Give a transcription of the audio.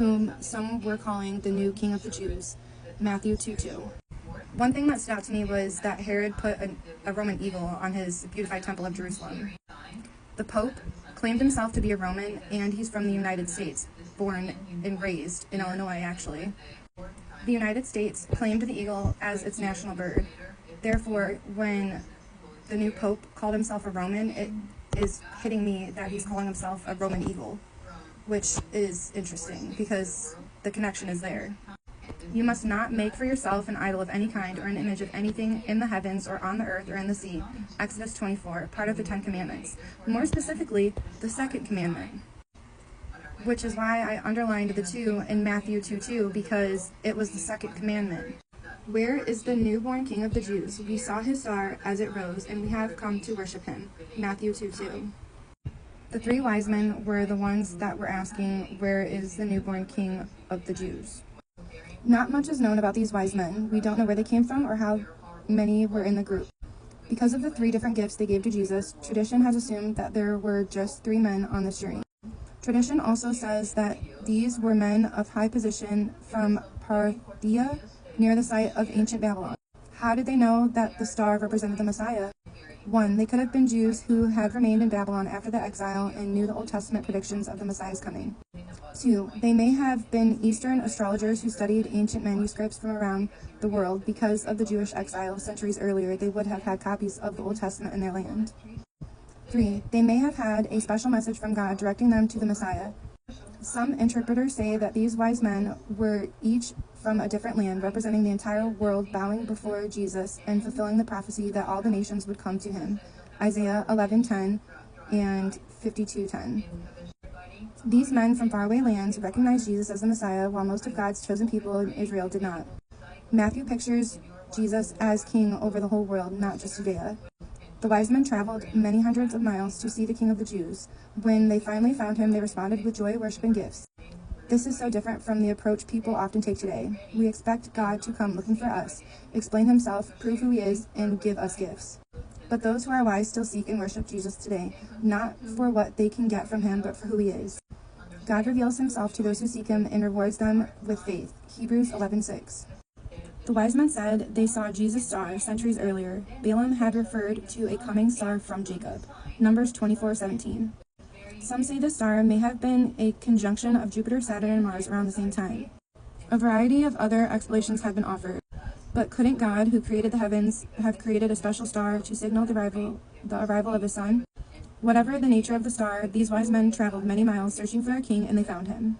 whom some were calling the new King of the Jews, Matthew 2:2. One thing that stood out to me was that Herod put a Roman eagle on his beautified temple of Jerusalem. The Pope claimed himself to be a Roman, and he's from the United States, born and raised in Illinois, actually. The United States claimed the eagle as its national bird. Therefore, when the new Pope called himself a Roman, it is hitting me that he's calling himself a Roman eagle, which is interesting because the connection is there. You must not make for yourself an idol of any kind or an image of anything in the heavens or on the earth or in the sea. Exodus 24, part of the 10 Commandments. More specifically, the second commandment, which is why I underlined the 2 in Matthew 2:2, because it was the second commandment. Where is the newborn King of the Jews? We saw his star as it rose, and we have come to worship him. Matthew 2:2. The 3 wise men were the ones that were asking, where is the newborn King of the Jews? Not much is known about these wise men. We don't know where they came from or how many were in the group. Because of the 3 different gifts they gave to Jesus, tradition has assumed that there were just 3 men on this journey. Tradition also says that these were men of high position from Parthia, near the site of ancient Babylon. How did they know that the star represented the Messiah? 1. They could have been Jews who had remained in Babylon after the exile and knew the Old Testament predictions of the Messiah's coming. 2. They may have been Eastern astrologers who studied ancient manuscripts from around the world. Because of the Jewish exile centuries earlier, they would have had copies of the Old Testament in their land. 3. They may have had a special message from God directing them to the Messiah. Some interpreters say that these wise men were each from a different land, representing the entire world, bowing before Jesus and fulfilling the prophecy that all the nations would come to him. Isaiah 11:10 and 52:10. These men from faraway lands recognized Jesus as the Messiah, while most of God's chosen people in Israel did not. Matthew pictures Jesus as king over the whole world, not just Judea. The wise men traveled many hundreds of miles to see the King of the Jews. When they finally found him, they responded with joy, worship, and gifts. This is so different from the approach people often take today. We expect God to come looking for us, explain himself, prove who he is, and give us gifts. But those who are wise still seek and worship Jesus today, not for what they can get from him, but for who he is. God reveals himself to those who seek him and rewards them with faith. Hebrews 11:6. The wise men said they saw Jesus' star centuries earlier. Balaam had referred to a coming star from Jacob. Numbers 24:17. Some say the star may have been a conjunction of Jupiter, Saturn, and Mars around the same time. A variety of other explanations have been offered. But couldn't God, who created the heavens, have created a special star to signal the arrival of his son? Whatever the nature of the star, these wise men traveled many miles searching for a king, and they found him.